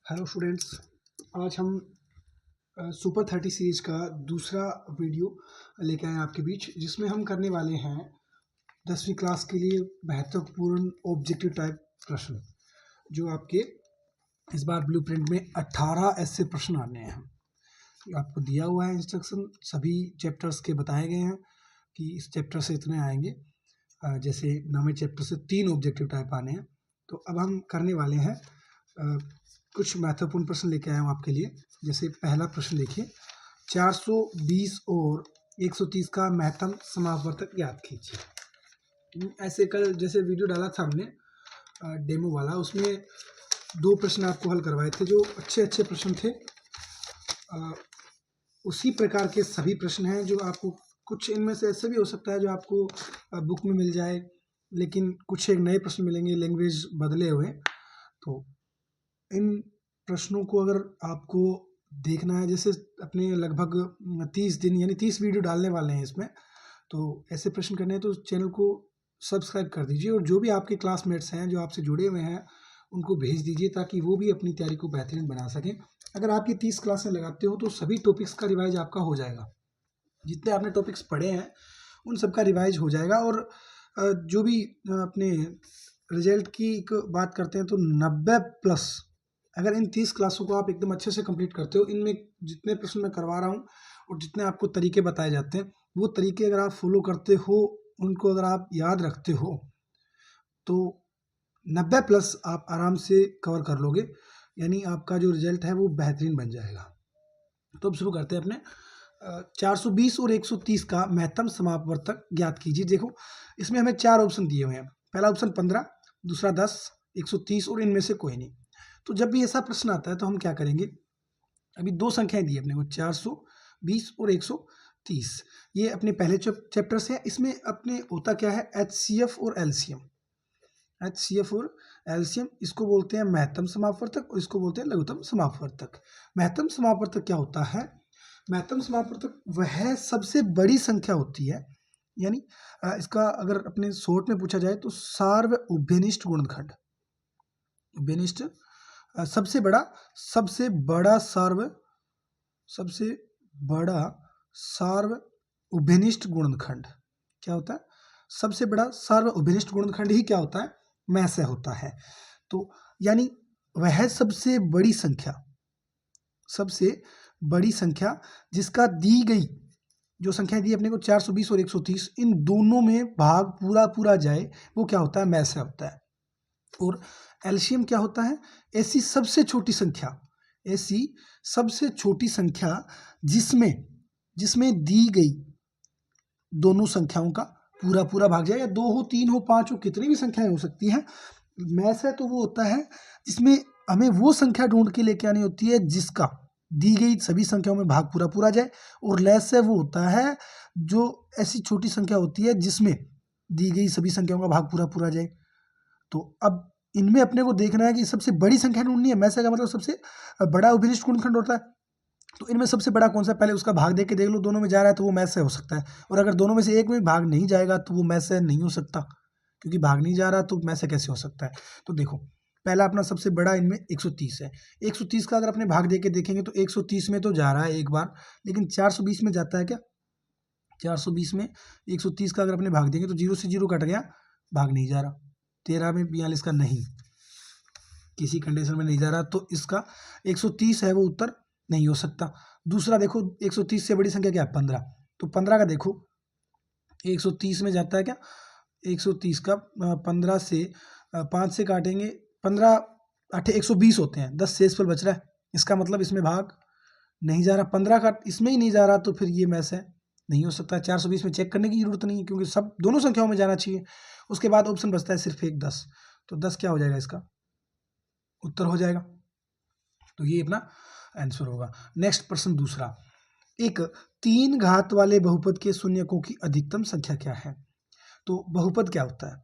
Hello students, आज हम super 30 series का दूसरा वीडियो लेके आए हैं आपके बीच, जिसमें हम करने वाले हैं 10वीं क्लास के लिए महत्वपूर्ण ऑब्जेक्टिव टाइप प्रश्न, जो आपके इस बार ब्लूप्रिंट में 18 ऐसे प्रश्न आने हैं। आपको दिया हुआ है इंस्ट्रक्शन, सभी चैप्टर्स के बताए गए हैं कि इस चैप्टर से इतने आएंगे। जैसे 9वें चैप्टर से 3 ऑब्जेक्टिव टाइप आने हैं। तो अब हम करने वाले हैं कुछ महत्वपूर्ण प्रश्न लेके आया हूँ आपके लिए। जैसे पहला प्रश्न देखिए, 420 और 130 का महत्तम समापवर्तक ज्ञात कीजिए। ऐसे कल जैसे वीडियो डाला था हमने डेमो वाला, उसमें 2 प्रश्न आपको हल करवाए थे जो अच्छे प्रश्न थे। उसी प्रकार के सभी प्रश्न हैं जो आपको, कुछ इनमें से ऐसे भी हो सकता है जो आपको बुक में मिल जाए, लेकिन कुछ एक नए प्रश्न मिलेंगे लैंग्वेज बदले हुए। तो इन प्रश्नों को अगर आपको देखना है, जैसे अपने लगभग 30 दिन यानी 30 वीडियो डालने वाले हैं इसमें, तो ऐसे प्रश्न करने हैं तो चैनल को सब्सक्राइब कर दीजिए और जो भी आपके क्लासमेट्स हैं जो आपसे जुड़े हुए हैं उनको भेज दीजिए ताकि वो भी अपनी तैयारी को बेहतरीन बना सकें। अगर आप ये 30 क्लासें लगाते हो तो सभी टॉपिक्स का रिवाइज आपका हो जाएगा। जितने आपने टॉपिक्स पढ़े हैं उन सब का रिवाइज हो जाएगा। और जो भी अपने रिजल्ट की बात करते हैं तो 90+, अगर इन 30 क्लासों को आप एकदम अच्छे से कंप्लीट करते हो, इनमें जितने प्रश्न मैं करवा रहा हूँ और जितने आपको तरीके बताए जाते हैं, वो तरीके अगर आप फॉलो करते हो, उनको अगर आप याद रखते हो, तो 90+ आप आराम से कवर कर लोगे, यानी आपका जो रिजल्ट है वो बेहतरीन बन जाएगा। तो अब शुरू करते हैं अपने 420 और 130 का महत्तम समापवर्तक ज्ञात कीजिए। देखो, इसमें हमें 4 ऑप्शन दिए हुए हैं। पहला ऑप्शन 15, दूसरा 10, 130 और इनमें से कोई नहीं। तो जब भी ऐसा प्रश्न आता है तो हम क्या करेंगे, अभी 2 संख्याएं दी अपने को, 420 और 130। ये अपने पहले चैप्टर से है। इसमें अपने होता क्या है, HCF और LCM। HCF और LCM, इसको बोलते हैं महत्तम समापवर्तक और इसको बोलते हैं लघुत्तम समापवर्तक। महत्तम समापवर्तक क्या होता है? महत्तम समापवर्तक वह सबसे बड़ी संख्या होती है, यानी इसका अगर अपने शॉर्ट में पूछा जाए तो सार्व उभयनिष्ठ गुणनखंड। उभयनिष्ठ सबसे बड़ा सार्व उभयनिष्ठ गुणनखंड क्या होता है? सबसे बड़ा सार्व उभयनिष्ठ गुणनखंड ही क्या होता है? में से होता है। तो यानी वह सबसे बड़ी संख्या जिसका दी गई, जो संख्या दी अपने को 420 और 130, इन दोनों में भाग पूरा जाए, वो क्या होता है? में से होता है। और एलसीएम क्या होता है? ऐसी सबसे छोटी संख्या जिसमें दी गई दोनों संख्याओं का पूरा भाग जाए, या 2 हो, 3 हो, 5 हो, कितनी भी संख्याएं हो सकती हैं। में से तो वो होता है जिसमें हमें वो संख्या ढूंढ के लेके आनी होती है जिसका दी गई सभी संख्याओं में भाग पूरा जाए। और लेस से वो होता है जो ऐसी छोटी संख्या होती है जिसमें दी गई सभी संख्याओं का भाग पूरा जाए। तो अब इनमें अपने को देखना है कि सबसे बड़ी संख्या ढूंढनी है। में से का मतलब सबसे बड़ा उभयनिष्ठ गुणनखंड होता है। तो इनमें सबसे बड़ा कौन सा, पहले उसका भाग देख के देख लो, दोनों में जा रहा है तो वो में से हो सकता है। और अगर दोनों में से एक में भाग नहीं जाएगा तो वो में से नहीं हो सकता, क्योंकि भाग नहीं जा रहा तो में से कैसे हो सकता है। तो देखो, पहला अपना सबसे बड़ा इनमें 130 है। 130 का अगर अपने भाग दे के देखेंगे तो 130 में तो जा रहा है एक बार, लेकिन 420 में जाता है क्या? 420 में 130 का अगर अपने भाग देंगे तो 0 से 0 कट गया, भाग नहीं जा रहा। 13 में 42 का नहीं, किसी कंडीशन में नहीं जा रहा, तो इसका 130 है वो उत्तर नहीं हो सकता। दूसरा देखो, 130 से बड़ी संख्या क्या है? 15। तो 15 का देखो, 130 में जाता है क्या? 130 का 15 से 5 से काटेंगे, 15 8 120 होते हैं, 10 शेष पर बच रहा है। इसका मतलब इसमें भाग नहीं जा रहा। 15 का इसमें ही नहीं जा रहा तो फिर ये में से नहीं हो सकता। 420 में चेक करने की जरूरत नहीं है, क्योंकि सब दोनों संख्याओं में जाना चाहिए। उसके बाद ऑप्शन बचता है सिर्फ एक, 10। तो 10 क्या हो जाएगा? इसका उत्तर हो जाएगा। तो ये अपना आंसर होगा। नेक्स्ट प्रश्न दूसरा, एक 3 घात वाले बहुपद के शून्यकों की अधिकतम संख्या क्या है? तो बहुपद क्या होता है?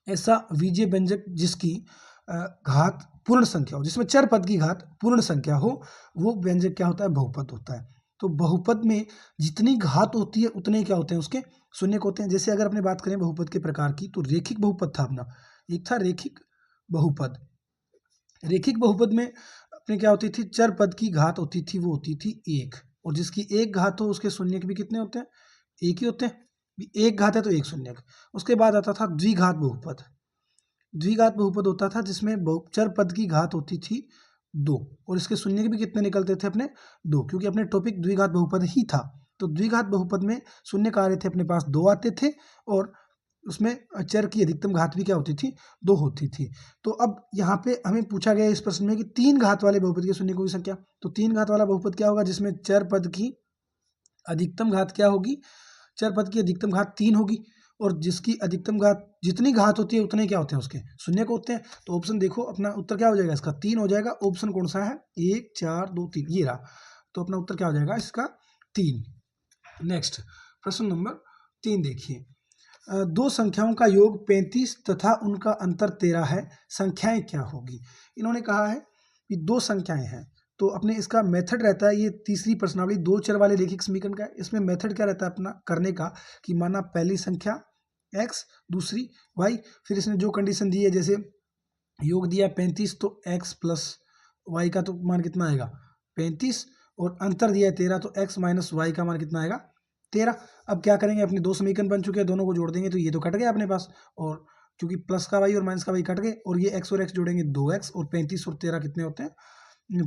ऐसा विजय व्यंजक जिसकी घात पूर्ण संख्या हो, जिसमें चर पद की घात पूर्ण संख्या हो, वो व्यंजक क्या होता है? बहुपद होता है। तो बहुपद में जितनी घात होती है उतने क्या होते हैं? उसके शून्यक होते हैं। जैसे अगर अपने बात करें बहुपद के प्रकार की, तो रेखिक बहुपद था अपना, एक था रेखिक बहुपद। रेखिक बहुपद में अपने क्या होती थी, चर पद की घात होती थी, वो होती थी 1, और जिसकी एक घात हो उसके शून्यक भी कितने होते हैं, एक ही होते हैं। एक घात है तो एक शून्यक। उसके बाद आता था द्विघात बहुपद। द्विघात बहुपद होता था जिसमें चर पद की घात होती थी 2, और इसके शून्यक भी कितने निकलते थे अपने, 2, क्योंकि अपने टॉपिक द्विघात बहुपद ही था। तो द्विघात बहुपद में शून्य कार्य थे अपने पास 2 आते थे, और उसमें चर की अधिकतम घात भी क्या होती थी, 2 होती थी। तो अब यहाँ पे हमें पूछा गया इस प्रश्न में कि 3 घात वाले बहुपद के शून्य की संख्या। तो 3 घात वाला बहुपद क्या होगा, जिसमें चर पद की अधिकतम घात क्या होगी, चर पद की अधिकतम घात 3 होगी, और जिसकी अधिकतम घात, जितनी घात होती है उतने क्या होते हैं, उसके शून्य को होते हैं। तो ऑप्शन देखो, अपना उत्तर क्या हो जाएगा, इसका 3 हो जाएगा। ऑप्शन कौन सा है, 1 4 2 3, ये रहा। तो अपना उत्तर क्या हो जाएगा, इसका 3। नेक्स्ट प्रश्न नंबर 3 देखिए। दो संख्याओं का योग 35 तथा उनका अंतर 13 है, संख्याएं क्या होगी। इन्होंने कहा है कि दो संख्याएं हैं, तो अपने इसका मेथड रहता है, ये तीसरी प्रश्नावली दो चर वाले रैखिक समीकरण का है। इसमें मेथड क्या रहता है अपना करने का, कि माना पहली संख्या x, दूसरी y, फिर इसने जो कंडीशन दी है, जैसे योग दिया 35, तो x प्लस वाई का तो मान कितना आएगा 35, और अंतर दिया है 13, तो x माइनस वाई का मान कितना आएगा 13। अब क्या करेंगे, अपने दो समीकरण बन चुके हैं, दोनों को जोड़ देंगे, तो ये तो कट गया अपने पास, और क्योंकि प्लस का वाई और माइनस का वाई कट गए, और ये x और x जोड़ेंगे 2x, और 35 और 13 कितने होते हैं,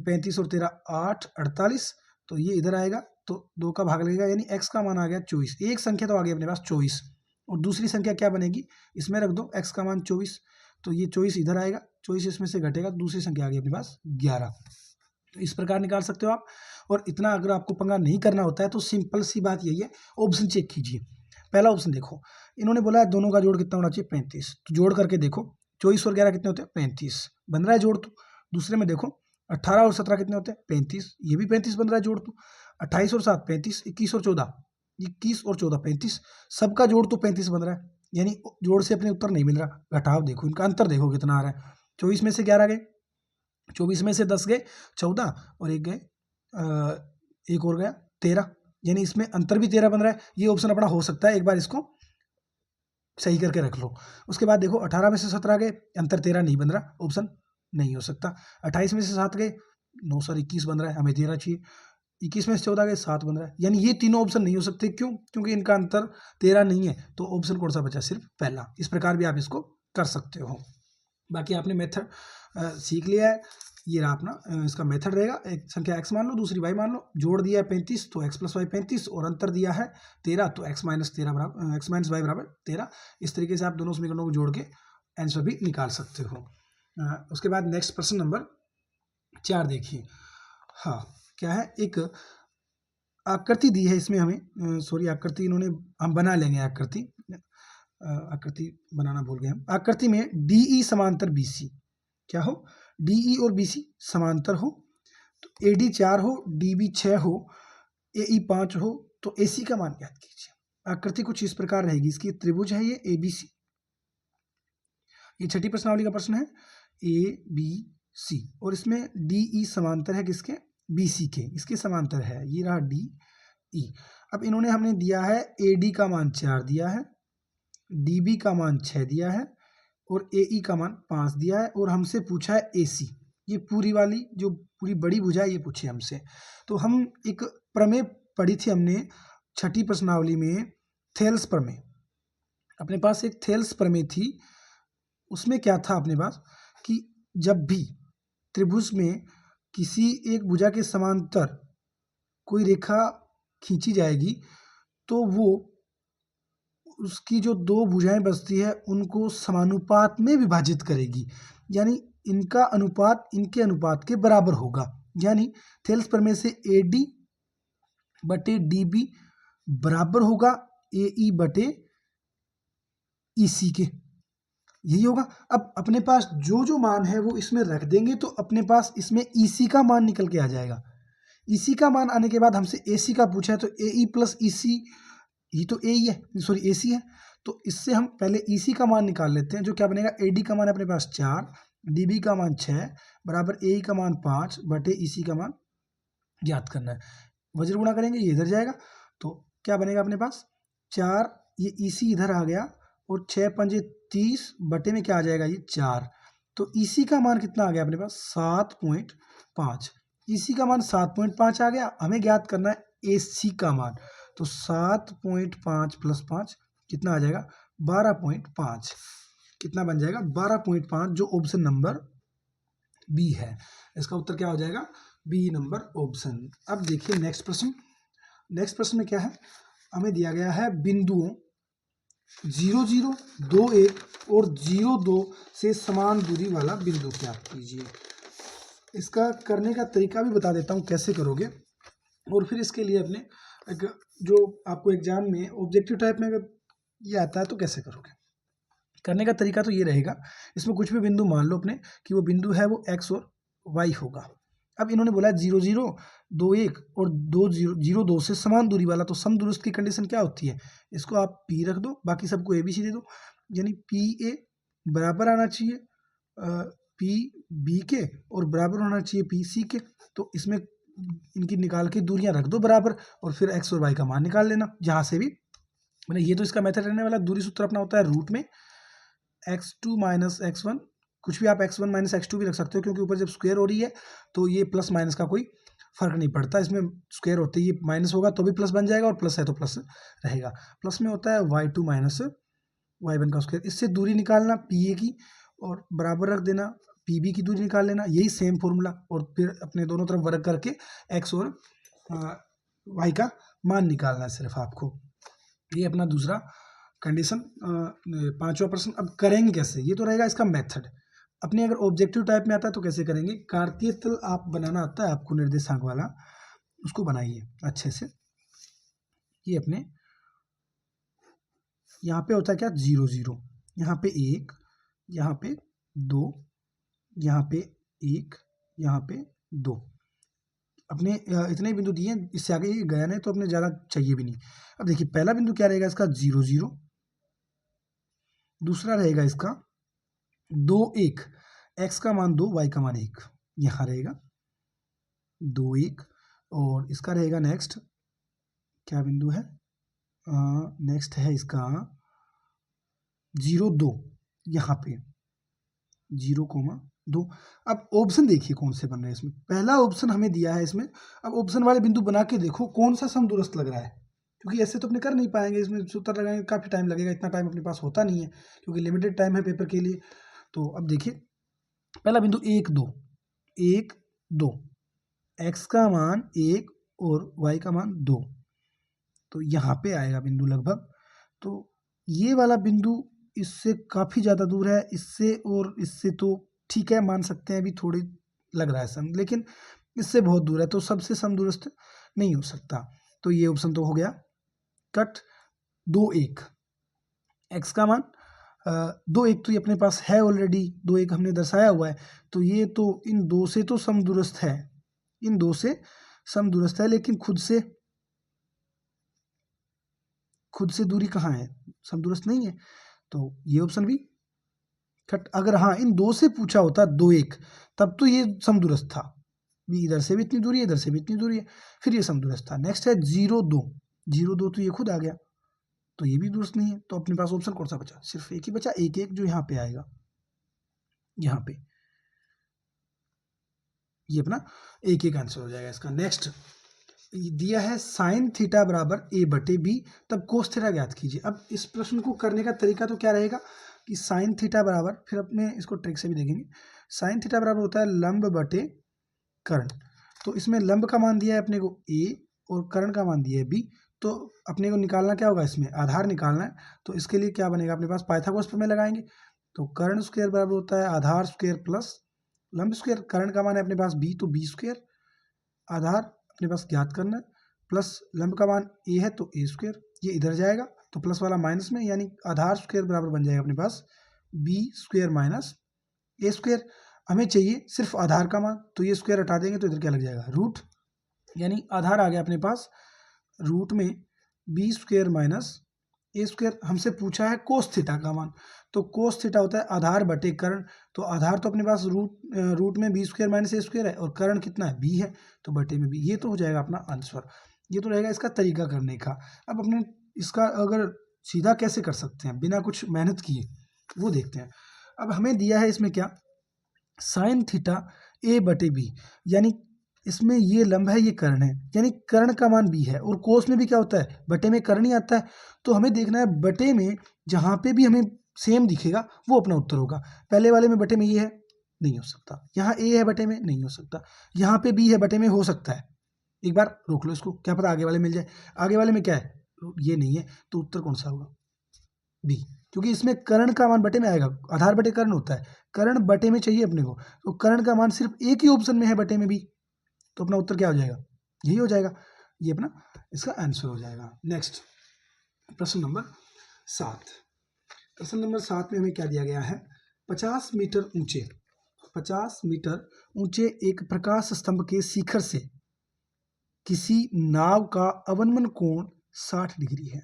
35 और 13 8 48, तो ये इधर आएगा, तो 2 का भाग लगेगा, यानी x का मान आ गया 24। एक संख्या तो आ गई अपने पास 24, और दूसरी संख्या क्या बनेगी, इसमें रख दो x का मान 24, तो ये 24 इधर आएगा, 24 इसमें से घटेगा, दूसरी संख्या आ गई अपने पास 11। तो इस प्रकार निकाल सकते हो आप। और इतना अगर आपको पंगा नहीं करना होता है तो सिंपल सी बात यही है, ऑप्शन चेक कीजिए। पहला ऑप्शन देखो, इन्होंने बोला है दोनों का जोड़ कितना होना चाहिए 35, तो जोड़ करके देखो 24 और 11 कितने होते हैं 35, बन रहा है जोड़। तो दूसरे में देखो 18 और 17 कितने होते हैं 35, ये भी 35 बन रहा है जोड़। तो 28 और 7 35, 21 और 14 21 और 14 35, सबका जोड़ तो 35 बन रहा है, यानी जोड़ से अपने उत्तर नहीं मिल रहा। घटाव देखो, इनका अंतर देखो कितना आ रहा है, 24 में से 11 गए, 24 में से 10 गए 14, और एक गए एक और गया 13, यानी इसमें अंतर भी 13 बन रहा है। ये ऑप्शन अपना हो सकता है, एक बार इसको सही करके रख लो। उसके बाद देखो 18 में से 17 गए, अंतर 13 नहीं बन रहा, ऑप्शन नहीं हो सकता। 28 में से 7 गए, 9 सर 21 बन रहा है, हमें 13 चाहिए। 21 में से 14 गए 7 बन रहा है, यानी ये तीनों ऑप्शन नहीं हो सकते। क्यों, क्योंकि इनका अंतर 13 नहीं है। तो ऑप्शन कौन सा बचा, सिर्फ पहला। इस प्रकार भी आप इसको कर सकते हो। बाकी आपने मेथड सीख लिया है, ये रहा अपना इसका मेथड रहेगा। एक संख्या x मान लो, दूसरी y मान लो, जोड़ दिया है 35, तो x प्लस वाई 35, और अंतर दिया है 13, तो x माइनस 13 बराबर x माइनस वाई बराबर 13। इस तरीके से आप दोनों समीकरणों को जोड़ के आंसर भी निकाल सकते हो। उसके बाद नेक्स्ट प्रश्न नंबर 4 देखिए। हाँ, क्या है, एक आकृति दी है इसमें हमें, सॉरी आकृति इन्होंने, हम बना लेंगे आकृति, आकृति बनाना भूल गए हम। आकृति में DE समांतर BC क्या हो, DE और BC समांतर हो, तो AD 4 हो, DB 6 हो, AE 5 हो, तो AC का मान ज्ञात कीजिए। आकृति कुछ इस प्रकार रहेगी, इसकी त्रिभुज है ये ABC, ये छठी प्रश्नावली का प्रश्न है ABC, और इसमें DE समांतर है किसके, BC के, इसके समांतर है, ये रहा DE। अब इन्होंने हमने दिया है AD का मान 4 दिया है, DB का मान 6 दिया है, और AE का मान 5 दिया है, और हमसे पूछा है AC, ये पूरी वाली जो पूरी बड़ी भुजा है ये पूछी हमसे। तो हम एक प्रमेय पढ़ी थी हमने छठी प्रश्नावली में, थेल्स प्रमेय। अपने पास एक थेल्स प्रमेय थी, उसमें क्या था अपने पास, कि जब भी त्रिभुज में किसी एक भुजा के समांतर कोई रेखा खींची जाएगी, तो वो उसकी जो दो भुजाएं बचती है उनको समानुपात में विभाजित करेगी, यानी इनका अनुपात इनके अनुपात के बराबर होगा। यानी थेल्स प्रमेय से AD बटे DB बराबर होगा AE बटे EC के, यही होगा। अब अपने पास जो जो मान है वो इसमें रख देंगे, तो अपने पास इसमें EC का मान निकल के आ जाएगा। EC का मान आने के बाद हमसे AC का पूछा है, तो AE प्लस EC, ये तो AE है, सॉरी AC है, तो इससे हम पहले EC का मान निकाल लेते हैं, जो क्या बनेगा, AD का मान अपने पास 4, DB का मान 6 बराबर AE का मान 5 बटे EC का मान ज्ञात करना है। वज्र गुणा करेंगे, ये इधर जाएगा, तो क्या बनेगा अपने पास 4, ये EC इधर आ गया, और 6 पंजे 30 बटे में क्या आ जाएगा, ये 4, तो इसी का मान कितना आ गया अपने पास 7.5। इसी का मान 7.5 आ गया, हमें ज्ञात करना है AC का मान। तो 7.5 + 5 कितना आ जाएगा 12.5। कितना बन जाएगा 12.5, जो ऑप्शन नंबर बी है। इसका उत्तर क्या हो जाएगा बी नंबर ऑप्शन। अब देखिए नेक्स्ट प्रश्न। नेक्स्ट प्रश्न में क्या है, हमें दिया गया है बिंदुओं 0 0 2 1 और 0 2 से समान दूरी वाला बिंदु ज्ञात कीजिए। इसका करने का तरीका भी बता देता हूँ कैसे करोगे, और फिर इसके लिए अपने जो आपको एग्जाम में ऑब्जेक्टिव टाइप में अगर ये आता है तो कैसे करोगे। करने का तरीका तो ये रहेगा, इसमें कुछ भी बिंदु मान लो अपने कि वो बिंदु है वो x और y होगा। अब इन्होंने बोला 0 0 2 1 और 2 0 2 से समान दूरी वाला, तो समदूरस्थ की कंडीशन क्या होती है, इसको आप P रख दो, बाकी सबको ABC दे दो, यानी PA बराबर आना चाहिए PB के और बराबर होना चाहिए PC के। तो इसमें इनकी निकाल के दूरियां रख दो बराबर, और फिर x और y का मान निकाल लेना जहां से भी। मैंने ये तो इसका मेथड रहने वाला। दूरी सूत्र अपना होता है रूट में x2 - x1, कुछ भी आप x1 - x2 भी रख सकते हो, क्योंकि ऊपर जब स्क्वायर हो रही है तो ये प्लस माइनस का कोई फर्क नहीं पड़ता। इसमें स्क्वायर होते ही ये माइनस होगा तो भी प्लस बन जाएगा, और प्लस है तो प्लस रहेगा। प्लस में होता है y2 - y1 का स्क्वायर। इससे दूरी निकालना PA की और बराबर रख देना PB की दूरी निकाल लेना, यही सेम फॉर्मूला, और फिर अपने दोनों तरफ वर्ग करके x और y का मान निकालना है सिर्फ आपको। ये अपना दूसरा कंडीशन। पांचवा प्रश्न अब करेंगे कैसे, ये तो रहेगा इसका मेथड। अपने अगर ऑब्जेक्टिव टाइप में आता है तो कैसे करेंगे, कार्तीय तल आप बनाना आता है आपको, निर्देशांक वाला, उसको बनाइए अच्छे से। ये अपने यहाँ पे होता है क्या 0 0, यहाँ पे 1, यहाँ पे 2, यहाँ पे 1, यहाँ पे 2, अपने इतने ही बिंदु दिए, इससे आगे ये गया नहीं तो अपने ज़्यादा चाहिए भी नहीं। अब देखिए पहला बिंदु क्या रहेगा इसका 0 0, दूसरा रहेगा इसका 2 1, x का मान 2 y का मान 1, यहाँ रहेगा 2 1, और इसका रहेगा नेक्स्ट क्या बिंदु है, नेक्स्ट है इसका 0 2, यहाँ पे 0,2। अब ऑप्शन देखिए कौन से बन रहे हैं इसमें। पहला ऑप्शन हमें दिया है इसमें। अब ऑप्शन वाले बिंदु बना के देखो कौन सा समदूरस्थ लग रहा है, क्योंकि ऐसे तो अपने कर नहीं पाएंगे, इसमें सूत्र लगाएंगे काफ़ी टाइम लगेगा, इतना टाइम अपने पास होता नहीं है क्योंकि लिमिटेड टाइम है पेपर के लिए। तो अब देखिए पहला बिंदु 1 2 1 2, x का मान 1 और y का मान 2, तो यहाँ पे आएगा बिंदु लगभग। तो ये वाला बिंदु इससे काफ़ी ज़्यादा दूर है, इससे और इससे तो ठीक है मान सकते हैं, अभी थोड़ी लग रहा है सम, लेकिन इससे बहुत दूर है, तो सबसे समदूरस्थ नहीं हो सकता। तो ये ऑप्शन तो हो गया कट। 2 1, x का मान 2 1 तो ये अपने पास है ऑलरेडी, 2 1 हमने दर्शाया हुआ है, तो ये तो इन दो से तो समदूरस्थ है, इन दो से समदूरस्थ है, लेकिन खुद से दूरी कहाँ है, समदूरस्थ नहीं है, तो ये ऑप्शन भी कट। अगर हाँ इन दो से पूछा होता 2 1, तब तो ये समदूरस्थ था, इधर से भी इतनी दूरी है, इधर से भी इतनी दूरी है, फिर ये समदूरस्थ था। नेक्स्ट है 0 2, 0 2 तो ये खुद आ गया, तो ये भी दुरुस्त नहीं है। तो अपने पास ऑप्शन कौन सा बचा, सिर्फ एक ही बचा, 1 1 जो यहाँ पे आएगा, यहाँ पे ये अपना 1 1 आंसर हो जाएगा इसका। नेक्स्ट दिया है साइन थीटा बराबर a/b, तब कोस थीटा ज्ञात कीजिए। अब इस प्रश्न को करने का तरीका तो क्या रहेगा कि साइन थीटा बराबर, फिर अपने इसको ट्रिक से भी देखेंगे, साइन थीटा बराबर होता है लंब बटे कर्ण। तो इसमें लंब का मान दिया है अपने को a और कर्ण का मान दिया है b, तो अपने को निकालना क्या होगा, इसमें आधार निकालना है। तो इसके लिए क्या बनेगा अपने पास, पाइथागोरस प्रमेय लगाएंगे। तो कर्ण स्क्वायर बराबर होता है आधार स्क्वायर प्लस लंब स्क्वायर। कर्ण का मान है अपने पास b, तो b स्क्वायर, आधार अपने पास ज्ञात करना है, प्लस लंब का मान a है तो a स्क्वायर, ये इधर जाएगा तो प्लस वाला माइनस में, यानी आधार स्क्वायर बराबर बन जाएगा अपने पास b square minus a square. हमें चाहिए सिर्फ आधार का मान, तो ये स्क्वायर हटा देंगे तो इधर क्या लग जाएगा रूट, यानी आधार आ गया अपने पास रूट में b स्क्वायर माइनस ए स्क्वायर। हमसे पूछा है कोस थीटा का मान, तो कोस थीटा होता है आधार बटे कर्ण। तो आधार तो अपने पास रूट में b स्क्वायर माइनस ए स्क्वायर है, और कर्ण कितना है b है, तो बटे में b, ये तो हो जाएगा अपना आंसर। ये तो रहेगा इसका तरीका करने का। अब अपने इसका अगर सीधा कैसे कर सकते हैं बिना कुछ मेहनत किए, वो देखते हैं। अब हमें दिया है इसमें क्या साइन थीटा ए बटे बी, यानी इसमें ये लंब है, ये कर्ण है, यानी कर्ण का मान बी है। और कोस में भी क्या होता है, बटे में कर्ण ही आता है। तो हमें देखना है बटे में जहाँ पे भी हमें सेम दिखेगा वो अपना उत्तर होगा। पहले वाले में बटे में ये है, नहीं हो सकता। यहाँ ए है बटे में, नहीं हो सकता। यहाँ पे बी है बटे में, हो सकता है। एक बार रोक लो इसको, क्या पता आगे वाले मिल जाए। आगे वाले में क्या है, ये नहीं है, तो उत्तर कौन सा होगा, बी, क्योंकि इसमें कर्ण का मान बटे में आएगा। आधार बटे कर्ण होता है, कर्ण बटे में चाहिए अपने को, तो कर्ण का मान सिर्फ एक ही ऑप्शन में है, बटे में भी, तो अपना उत्तर क्या हो जाएगा, यही हो जाएगा। ये अपना इसका आंसर हो जाएगा। नेक्स्ट प्रश्न नंबर 7। प्रश्न नंबर 7 में हमें क्या दिया गया है, 50 मीटर ऊंचे 50 मीटर ऊंचे एक प्रकाश स्तंभ के शिखर से किसी नाव का अवनमन कोण 60 डिग्री है।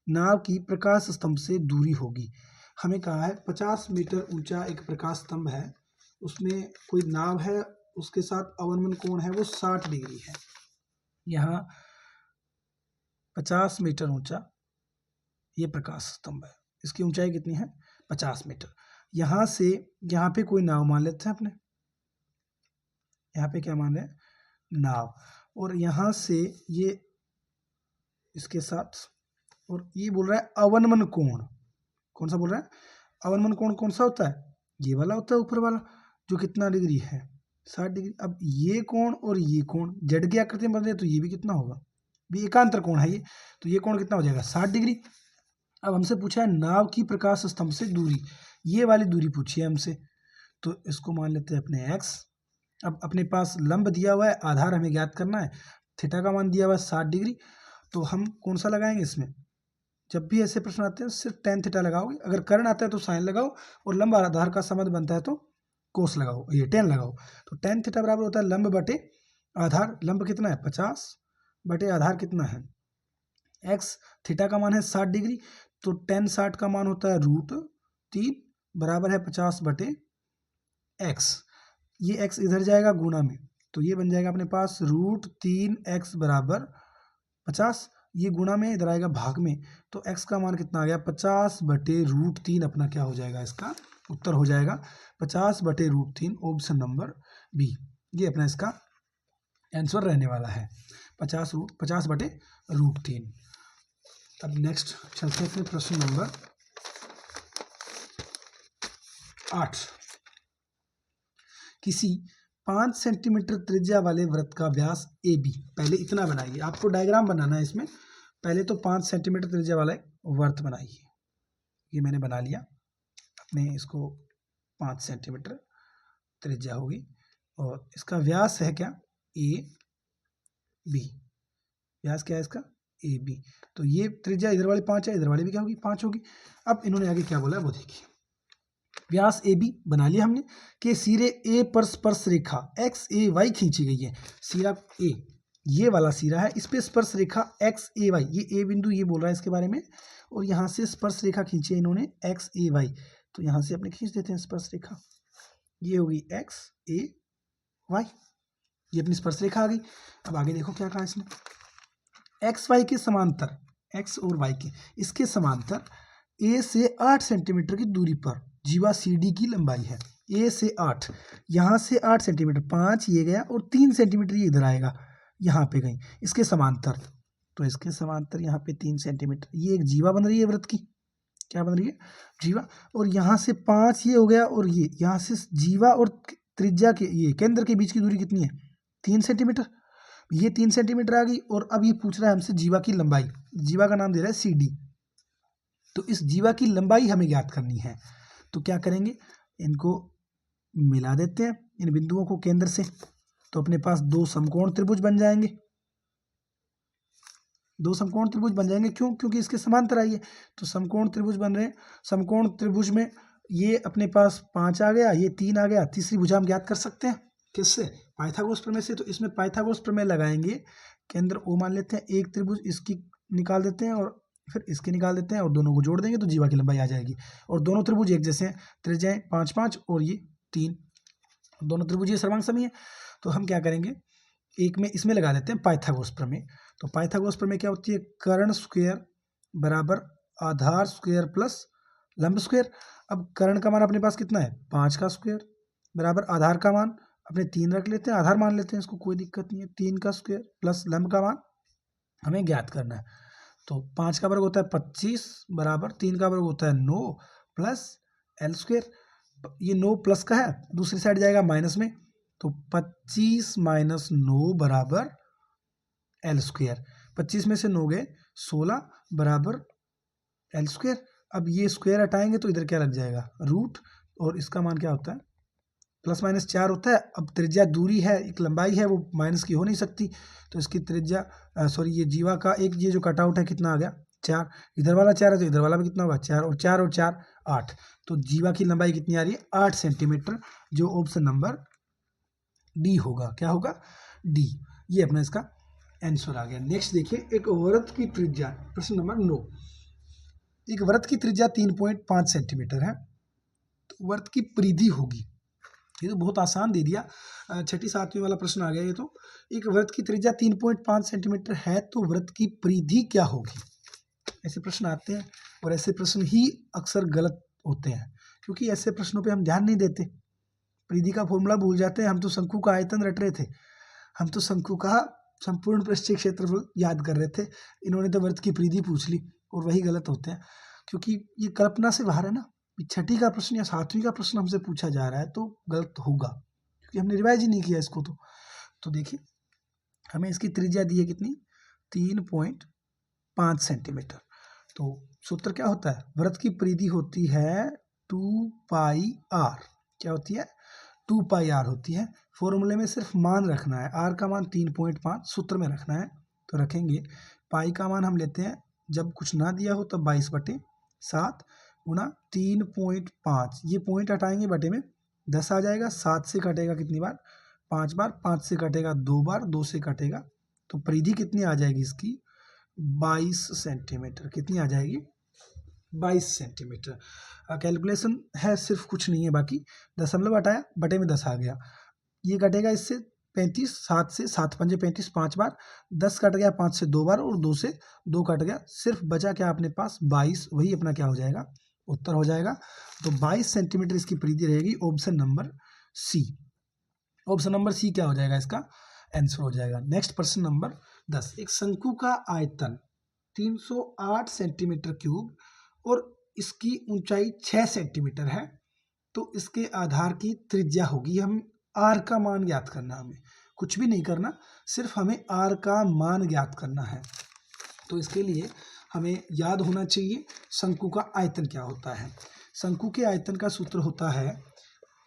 नाव की प्रकाश स्तंभ से दूरी होगी। हमें कहा है 50 मीटर ऊंचा एक प्रकाश स्तंभ है, उसमें कोई नाव है, उसके साथ अवनमन कोण है वो 60 डिग्री है। यहाँ 50 मीटर ऊंचा ये प्रकाश स्तंभ है, इसकी ऊंचाई कितनी है, 50 मीटर। यहाँ से यहाँ पे कोई नाव मान लेते हैं अपने, यहाँ पे क्या मान रहे हैं, नाव, और यहाँ से ये इसके साथ, और ये बोल रहा है अवनमन कोण, कौन सा बोल रहा है, अवनमन कोण कौन सा होता है, ये वाला होता है ऊपर वाला, जो कितना डिग्री है, 60 डिग्री। अब ये कोण और ये कोण जेड की आकृति में बन रहे हैं, तो ये भी कितना होगा, भी एकांतर कोण है ये, तो ये कोण कितना हो जाएगा, 60 डिग्री। अब हमसे पूछा है नाव की प्रकाश स्तंभ से दूरी, ये वाली दूरी पूछी है हमसे, तो इसको मान लेते हैं अपने x। अब अपने पास लंब दिया हुआ है, आधार हमें ज्ञात करना है, थीटा का मान दिया हुआ है 60 डिग्री, तो हम कौन सा लगाएंगे इसमें, जब भी ऐसे प्रश्न आते हैं सिर्फ tan थीटा लगाओगे, अगर कर्ण आता है तो साइन लगाओ, और लंब आधार का संबंध बनता है तो कोस लगाओ, ये tan लगाओ। तो tan थीटा बराबर होता है लंब बटे आधार, लंब कितना है 50 बटे आधार कितना है x, थीटा का मान है 60 डिग्री, तो tan 60 का मान होता है √3 बराबर है 50 बटे x। ये x इधर जाएगा गुना में, तो ये बन जाएगा अपने पास √3x बराबर 50, ये गुणा में इधर आएगा भाग में, तो x का मान कितना आ गया 50 बटे √3, अपना क्या हो जाएगा, इसका उत्तर हो जाएगा 50 बटे √3, ऑप्शन नंबर बी, ये अपना इसका आंसर रहने वाला है, 50 बटे √3। अब नेक्स्ट चलते हैं प्रश्न नंबर 8। किसी 5 सेंटीमीटर त्रिज्या वाले वृत्त का व्यास ए बी, पहले इतना बनाइए, आपको डायग्राम बनाना है इसमें, पहले तो 5 सेंटीमीटर त्रिज्या वाला वर्त बनाइए। ये मैंने बना लिया, अपने इसको 5 सेंटीमीटर त्रिज्या होगी, और इसका व्यास है क्या, ए बी, व्यास क्या है इसका, ए बी। तो ये त्रिज्या इधर वाली 5 है, इधर वाली भी क्या होगी, 5 होगी। अब इन्होंने आगे क्या बोला है वो देखिए, व्यास ए बी बना लिया हमने, कि सिरे ए पर स्पर्श रेखा एक्स ए वाई खींची गई है। सिरा ए, ये वाला सिरा है, इस पे स्पर्श रेखा एक्स ए वाई, ये ए बिंदु ये बोल रहा है इसके बारे में, और यहाँ से स्पर्श रेखा खींची है इन्होंने एक्स ए वाई, तो यहाँ से अपने खींच देते हैं स्पर्श रेखा, ये होगी एक्स ए वाई, ये अपनी स्पर्श रेखा आ गई। अब आगे देखो क्या कहा इसने, एक्स वाई के समांतर, एक्स और वाई के इसके समांतर ए से 8 सेंटीमीटर की दूरी पर जीवा सी डी की लंबाई है, ए से 8, यहाँ से 8 सेंटीमीटर, 5 ये गया और 3 सेंटीमीटर ये इधर आएगा, यहाँ पे गई इसके समांतर, तो इसके समांतर यहाँ पे 3 सेंटीमीटर, ये एक जीवा बन रही है वृत्त की, क्या बन रही है, जीवा, और यहाँ से 5 ये हो गया, और ये यहाँ से जीवा और त्रिज्या के ये केंद्र के बीच की दूरी कितनी है, 3 सेंटीमीटर, ये 3 सेंटीमीटर आ गई। और अब ये पूछ रहा है हमसे जीवा की लंबाई, जीवा का नाम दे रहा है सी डी, तो इस जीवा की लंबाई हमें ज्ञात करनी है, तो क्या करेंगे, इनको मिला देते हैं इन बिंदुओं को केंद्र से, तो अपने पास 2 समकोण त्रिभुज बन जाएंगे, 2 समकोण त्रिभुज बन जाएंगे, क्यों, क्योंकि इसके समांतर आई है, तो समकोण त्रिभुज बन रहे हैं। समकोण त्रिभुज में ये अपने पास 5 आ गया, ये 3 आ गया, तीसरी भुजा हम ज्ञात कर सकते हैं किससे, पाइथागोरस प्रमेय से, तो इसमें पाइथागोरस प्रमेय लगाएंगे, केंद्र ओ मान लेते हैं, एक त्रिभुज इसकी निकाल देते हैं और फिर इसके निकाल देते हैं, और दोनों को जोड़ देंगे तो जीवा की लंबाई आ जाएगी, और दोनों त्रिभुज एक जैसे हैं, त्रिज्याएं 5 5 और ये 3, दोनों त्रिभुज ये सर्वांग समी है, तो हम क्या करेंगे, एक में इसमें लगा देते हैं पाइथागोरस प्रमेय। तो पाइथागोरस प्रमेय क्या होती है, कर्ण स्क्वायर बराबर आधार स्क्वायर प्लस लंब स्क्वायर। अब कर्ण का मान अपने पास कितना है, 5 का स्क्वायर, बराबर आधार का मान अपने 3 रख लेते हैं, आधार मान लेते हैं इसको, कोई दिक्कत नहीं है। 3 का स्क्वायर प्लस लंब का मान हमें ज्ञात करना है। तो 5 का वर्ग होता है 25 बराबर 3 का वर्ग होता है 9 प्लस एल स्क्वायर। ये 9 प्लस का है, दूसरी साइड जाएगा माइनस में, तो 25 माइनस 9 बराबर एल स्क्वायर। 25 में से 9 गए 16 बराबर एल स्क्वायर। अब ये स्क्वायर हटाएंगे तो इधर क्या लग जाएगा रूट, और इसका मान क्या होता है प्लस माइनस 4 होता है। अब त्रिज्या दूरी है, एक लंबाई है, वो माइनस की हो नहीं सकती, तो इसकी त्रिज्या सॉरी ये जीवा का एक ये जो कटआउट है कितना आ गया 4, इधर वाला 4 है तो इधर वाला भी कितना होगा 4, और 4 और 4 8, तो जीवा की लंबाई कितनी आ रही है 8 सेंटीमीटर, जो ऑप्शन नंबर डी होगा। क्या होगा डी, ये अपना इसका आंसर आ गया। नेक्स्ट देखिए, एक वृत्त की त्रिज्या, प्रश्न नंबर 9। एक वृत्त की त्रिज्या 3.5 सेंटीमीटर है, तो वृत्त की परिधि होगी, ये तो बहुत आसान दे दिया, 6ठी 7वीं वाला प्रश्न आ गया ये तो। एक वृत्त की त्रिज्या 3.5 सेंटीमीटर है तो वृत्त की परिधि क्या होगी, ऐसे प्रश्न आते हैं, और ऐसे प्रश्न ही अक्सर गलत होते हैं, क्योंकि ऐसे प्रश्नों पे हम ध्यान नहीं देते, परिधि का फॉर्मूला भूल जाते हैं। हम तो शंकु का आयतन रट रहे थे, हम तो शंकु का संपूर्ण पृष्ठीय क्षेत्रफल याद कर रहे थे, इन्होंने तो वृत्त की परिधि पूछ ली, और वही गलत होते हैं, क्योंकि ये कल्पना से बाहर है ना। 6ठी का प्रश्न या 7वीं का प्रश्न हमसे पूछा जा रहा है तो गलत होगा, क्योंकि हमने रिवाइज ही नहीं किया इसको। तो देखिए हमें इसकी त्रिज्या दी है कितनी 3.5 सेंटीमीटर। तो सूत्र क्या होता है, वृत्त की परिधि होती है 2 पाई आर, क्या होती है 2 पाई आर होती है। फॉर्मूले में सिर्फ मान रखना है, आर का मान 3.5 सूत्र में रखना है, तो रखेंगे पाई का मान हम लेते हैं जब कुछ ना दिया हो तब 22/7 गुणा 3.5, ये पॉइंट हटाएंगे बटे में 10 आ जाएगा, 7 से कटेगा कितनी बार 5 बार, 5 से कटेगा 2 बार, 2 से कटेगा, तो परिधि कितनी आ जाएगी इसकी 22 सेंटीमीटर, कितनी आ जाएगी 22 सेंटीमीटर। कैलकुलेशन है सिर्फ, कुछ नहीं है बाकी, दशमलव हटाया बटे में 10 आ गया, ये कटेगा इससे 35, 7 से 7 पंजे 35 5 बार, 10 कट गया 5 से 2 बार, और 2 से 2 कट गया, सिर्फ बचा क्या अपने पास 22, वही अपना क्या हो जाएगा उत्तर हो जाएगा। तो 22 सेंटीमीटर इसकी परिधि रहेगी, option number C. Option number C क्या हो जाएगा इसका आंसर हो जाएगा। नेक्स्ट प्रश्न नंबर 10। एक शंकु का आयतन 308 सेंटीमीटर क्यूब और इसकी ऊंचाई 6 सेंटीमीटर है, तो इसके आधार की त्रिज्या होगी, हम आर का मान ज्ञात करना, हमें कुछ भी नहीं करना, सिर्फ हमें आर का मान ज्ञात करना है। तो इसके लिए हमें याद होना चाहिए शंकु का आयतन क्या होता है। शंकु के आयतन का सूत्र होता है,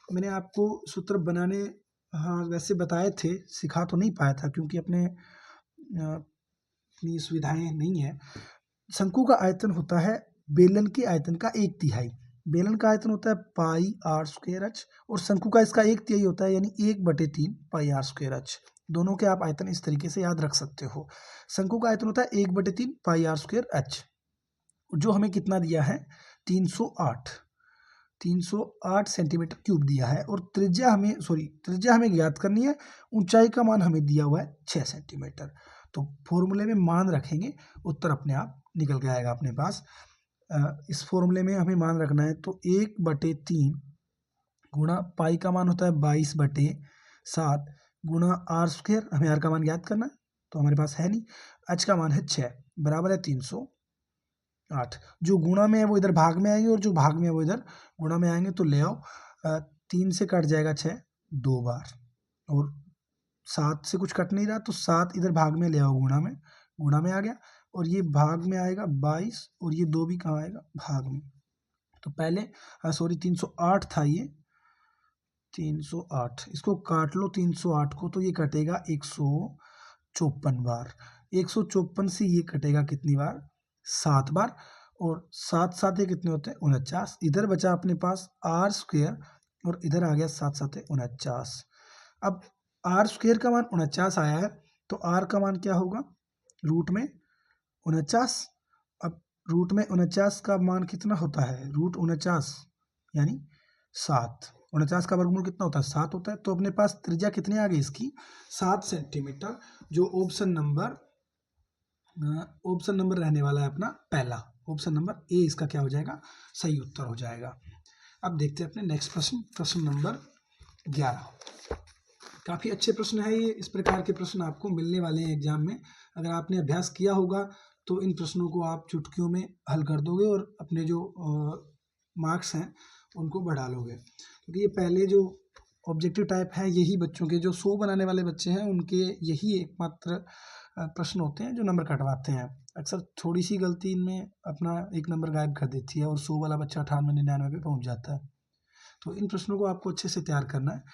मैंने आपको सूत्र बनाने हाँ वैसे बताए थे, सिखा तो नहीं पाया था क्योंकि अपनी सुविधाएं नहीं है। शंकु का आयतन होता है बेलन के आयतन का 1/3, बेलन का आयतन होता है पाई आर स्क्वायर एच, और शंकु का इसका 1/3 होता है, यानी 1/3 पाई आर स्क्वायर एच। दोनों के आप आयतन इस तरीके से याद रख सकते हो। शंकु का आयतन होता है 1/3 पाई आर स्क्वायर एच, जो हमें कितना दिया है 308 सेंटीमीटर क्यूब दिया है, और त्रिज्या हमें ज्ञात करनी है, ऊंचाई का मान हमें दिया हुआ है 6 सेंटीमीटर। तो फॉर्मूले में मान रखेंगे, उत्तर अपने आप निकल के आएगा अपने पास। इस फॉर्मूले में हमें मान रखना है, तो 1/3 गुणा पाई का मान होता है 22/7 गुणा आर स्क्वायर, हमें आर का मान ज्ञात करना है तो हमारे पास है नहीं, एच का मान है 6 बराबर है 308, जो गुणा में है वो इधर भाग में आएंगे और जो भाग में है वो इधर गुणा में आएंगे, तो ले आओ 3 से कट जाएगा 6 2 बार, और 7 से कुछ कट नहीं रहा तो 7 इधर भाग में ले आओ गुणा में आ गया, और ये भाग में आएगा 22, और ये 2 भी कहाँ आएगा भाग में। तो पहले 308 था, ये 308, इसको काट लो 308 को, तो ये कटेगा 154 बार, 154 से ये कटेगा कितनी बार 7 बार, और 7 7 ये कितने होते हैं 49, इधर बचा अपने पास आर स्क्वायर, और इधर आ गया 7 7 49। अब आर स्क्वायर का मान 49 आया है, तो आर का मान क्या होगा रूट में 49। अब रूट में 49 का मान कितना होता है, रूट 49 यानी 7, 49 का वर्गमूल कितना होता है 7 होता है, तो अपने पास त्रिज्या कितनी आ गई इसकी 7 सेंटीमीटर, जो ऑप्शन नंबर रहने वाला है अपना पहला, ऑप्शन नंबर ए इसका क्या हो जाएगा सही उत्तर हो जाएगा। अब देखते हैं अपने नेक्स्ट प्रश्न, प्रश्न नंबर 11। काफ़ी अच्छे प्रश्न है ये। इस प्रकार के प्रश्न आपको मिलने वाले हैं एग्जाम में। अगर आपने अभ्यास किया होगा तो इन प्रश्नों को आप चुटकियों में हल कर दोगे और अपने जो मार्क्स हैं उनको बढ़ा लोगे, क्योंकि ये पहले जो ऑब्जेक्टिव टाइप है यही बच्चों के जो 100 बनाने वाले बच्चे हैं उनके यही एकमात्र प्रश्न होते हैं जो नंबर कटवाते हैं। अक्सर थोड़ी सी गलती इनमें अपना 1 नंबर गायब कर देती है और 100 वाला बच्चा 98-99 पे पहुंच जाता है। तो इन प्रश्नों को आपको अच्छे से तैयार करना है।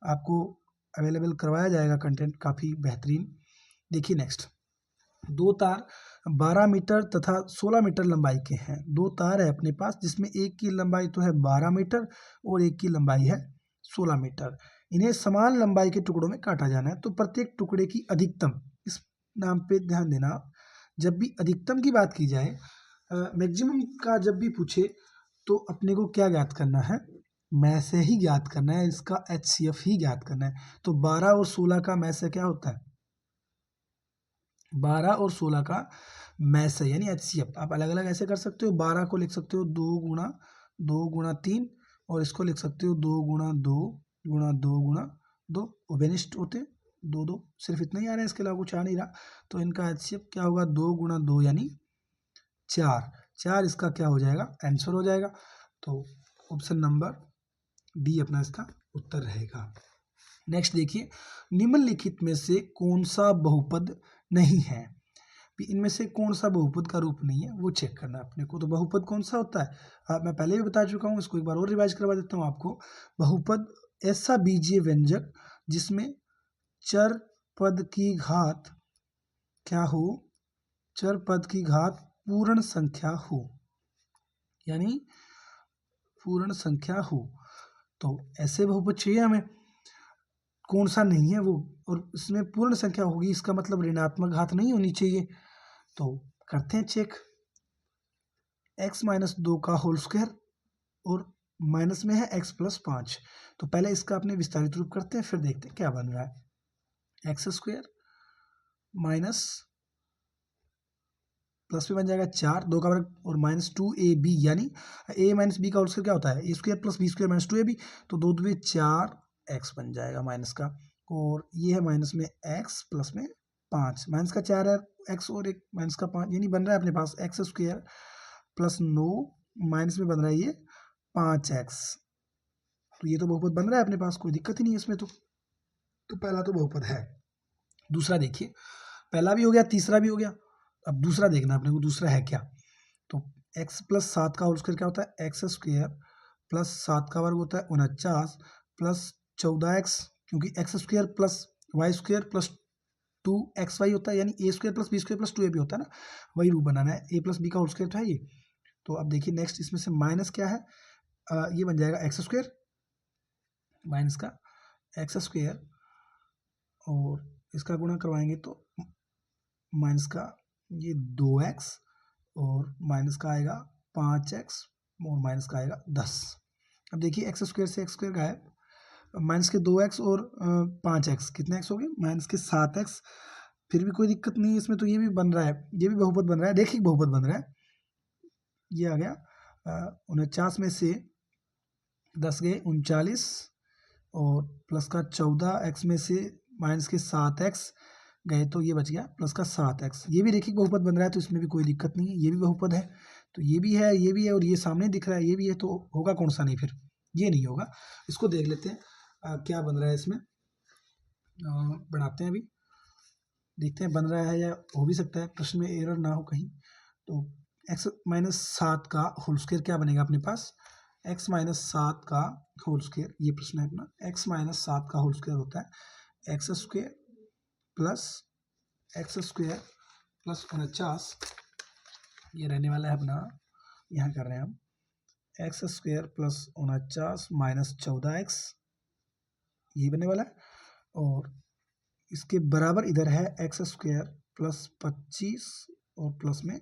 आपको अवेलेबल करवाया जाएगा कंटेंट काफ़ी बेहतरीन। देखिए नेक्स्ट, 2 तार 12 मीटर तथा 16 मीटर लंबाई के हैं। 2 तार है अपने पास जिसमें एक की लंबाई तो है 12 मीटर और एक की लंबाई है 16 मीटर। इन्हें समान लंबाई के टुकड़ों में काटा जाना है। तो प्रत्येक टुकड़े की अधिकतम, इस नाम पे ध्यान देना आप, जब भी अधिकतम की बात की जाए, मैक्सिमम का जब भी पूछे तो अपने को क्या ज्ञात करना है, में से ही ज्ञात करना है, इसका HCF ही ज्ञात करना है। तो 12 और 16 का में से क्या होता है, 12 और 16 का में से यानी HCF। आप अलग अलग ऐसे कर सकते हो, 12 को लिख सकते हो 2 गुणा 2 गुणा 3 और इसको लिख सकते हो 2 गुणा 2 गुणा 2 गुणा 2, ओबेनिस्ट होते हैं 2 2, सिर्फ इतना ही आ रहा है, इसके अलावा कुछ आ नहीं रहा। तो इनका HCF क्या होगा, 2 गुणा 2 यानी 4 इसका क्या हो जाएगा, आंसर हो जाएगा। तो ऑप्शन नंबर डी अपना इसका उत्तर रहेगा। नेक्स्ट देखिए, निम्नलिखित में से कौन सा बहुपद नहीं है। इनमें से कौन सा बहुपद का रूप नहीं है वो चेक करना है अपने को। तो बहुपद कौन सा होता है, मैं पहले भी बता चुका हूँ, इसको एक बार और रिवाइज करवा देता हूँ आपको। बहुपद ऐसा बीजीय व्यंजक जिसमें चर पद की घात क्या हो, चर पद की घात पूर्ण संख्या हो, यानी पूर्ण संख्या हो। तो ऐसे बहुपद चाहिए हमें, कौन सा नहीं है वो, और इसमें पूर्ण संख्या होगी, इसका मतलब ऋणात्मक घात नहीं होनी चाहिए। तो करते हैं चेक, x-2 का होल स्क्वायर और माइनस में है x+5। तो पहले इसका अपने विस्तारित रूप करते हैं, फिर देखते हैं क्या बन रहा है। एक्स स्क्वायर माइनस प्लस में बन जाएगा 4, 2 का वर्ग और -2ab, यानी a माइनस बी का होल स्क्वायर क्या होता है, a square plus B square minus 2ab। तो 2 2 4x बन जाएगा माइनस का, और ये है माइनस में x प्लस में 5, माइनस का 4 है x और एक माइनस का 5, यानी बन रहा है अपने पास एक्स स्क्वायर प्लस 9 माइनस में बन रहा है ये 5x। तो ये तो बहुपद बन रहा है अपने पास, कोई दिक्कत ही नहीं है इसमें। तो पहला तो बहुपद है। दूसरा देखिए, पहला भी हो गया, तीसरा भी हो गया, अब दूसरा देखना अपने को, दूसरा है क्या। तो x+7 का होल स्क्वायर क्या होता है, एक्स स्क्वायर प्लस 7 का वर्ग होता है 49 प्लस 14x, क्योंकि X square plus Y square plus 2xy होता है, यानी a square plus B square plus 2ab होता है ना, वही रूप बनाना है। a प्लस बी का होल स्क्वायर था ये। तो अब देखिए नेक्स्ट, इसमें से माइनस क्या है, ये बन जाएगा एक्स स्क्वायर, माइनस का एक्स स्क्वायर और इसका गुणा करवाएंगे तो माइनस का ये 2x और माइनस का आएगा 5x और माइनस का आएगा 10। अब देखिए एक्स स्क्वायर से एक्स स्क्वायर गायब, माइनस के 2x और 5x, कितने x हो गए, माइनस के 7x। फिर भी कोई दिक्कत नहीं है इसमें, तो ये भी बन रहा है, ये भी बहुपद बन रहा है, रैखिक बहुपद बन रहा है। ये आ गया 49 में से 10 गए 39 और प्लस का 14x में से माइनस के 7x गए, तो ये बच गया प्लस का 7x। ये भी रैखिक बहुपद बन रहा है, तो इसमें भी कोई दिक्कत नहीं है, ये भी बहुपद है। तो ये भी है, ये भी है और ये सामने दिख रहा है, ये भी है, तो होगा कौन सा नहीं, फिर ये नहीं होगा। इसको देख लेते हैं क्या बन रहा है इसमें, बनाते हैं अभी, देखते हैं बन रहा है या हो भी सकता है प्रश्न में एरर ना हो कहीं। तो x-7 का होल स्क्वायर क्या बनेगा अपने पास, x-7 का होल स्क्वायर, ये प्रश्न है अपना, x-7 का होल स्क्वायर होता है x square plus x square plus 49, ये रहने वाला है अपना, यहाँ कर रहे हैं हम x square plus 49 minus 14x, ये बनने वाला है। और इसके बराबर इधर है एक्स स्क्वायर प्लस 25 और प्लस में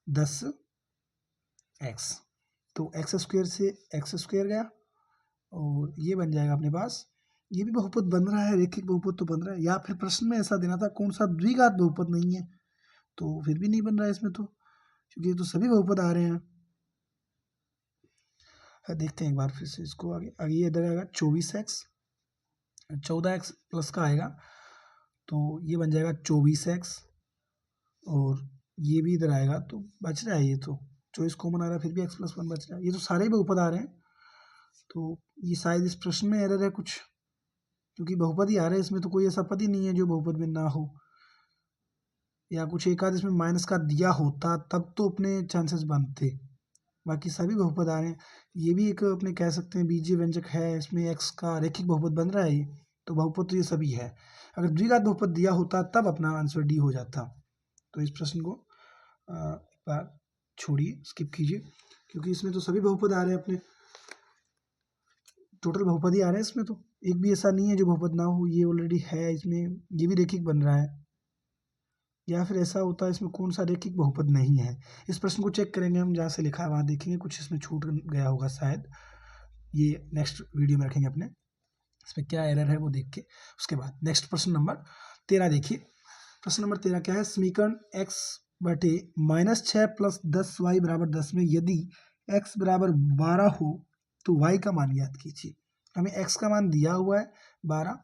10x। तो एक्स स्क्वायर से एक्स स्क्वायर गया और ये बन जाएगा अपने पास, ये भी बहुपद बन रहा है, रैखिक बहुपद तो बन रहा है। या फिर प्रश्न में ऐसा देना था कौन सा द्विघात बहुपद नहीं है, तो फिर भी नहीं बन रहा है इसमें, तो क्योंकि ये तो सभी बहुपद आ रहे हैं। देखते हैं एक बार फिर से इसको, आगे आगे ये इधर आएगा 24x 14x प्लस का आएगा तो ये बन जाएगा 24x, और ये भी इधर आएगा तो बच रहा है, ये तो 24 कॉमन आ रहा है, फिर भी x+1 बच रहा है। ये तो सारे बहुपद आ रहे हैं, तो ये शायद इस प्रश्न में एरर है कुछ, क्योंकि बहुपद ही आ रहे हैं इसमें, तो कोई ऐसा पद ही नहीं है जो बहुपद में ना हो, या कुछ एक आध इसमें माइनस का दिया होता तब तो अपने चांसेस बनते, बाकी सभी बहुपद आ रहे हैं। ये भी एक अपने कह सकते हैं बीजीय व्यंजक है, इसमें x का रेखिक बहुपद बन रहा है ये, तो बहुपद तो ये सभी है। अगर द्विघात बहुपद दिया होता तब अपना आंसर डी हो जाता। तो इस प्रश्न को एक बार छोड़िए, स्किप कीजिए, क्योंकि इसमें तो सभी बहुपद आ रहे हैं अपने, टोटल बहुपद ही आ रहे हैं इसमें, तो एक भी ऐसा नहीं है जो बहुपद ना हो, ये ऑलरेडी है इसमें, ये भी रेखिक बन रहा है। या फिर ऐसा होता है इसमें कौन सा रेखिक बहुपद नहीं है, इस प्रश्न को चेक करेंगे हम, जहाँ से लिखा है वहाँ देखेंगे, कुछ इसमें छूट गया होगा शायद, ये नेक्स्ट वीडियो में रखेंगे अपने, इसमें क्या एरर है वो देख के उसके बाद। नेक्स्ट प्रश्न नंबर 13 देखिए। प्रश्न नंबर 13 क्या है, समीकरण x बटे -6 प्लस 10y बराबर 10 में यदि x बराबर 12 हो तो y का मान ज्ञात कीजिए। हमें x का मान दिया हुआ है 12,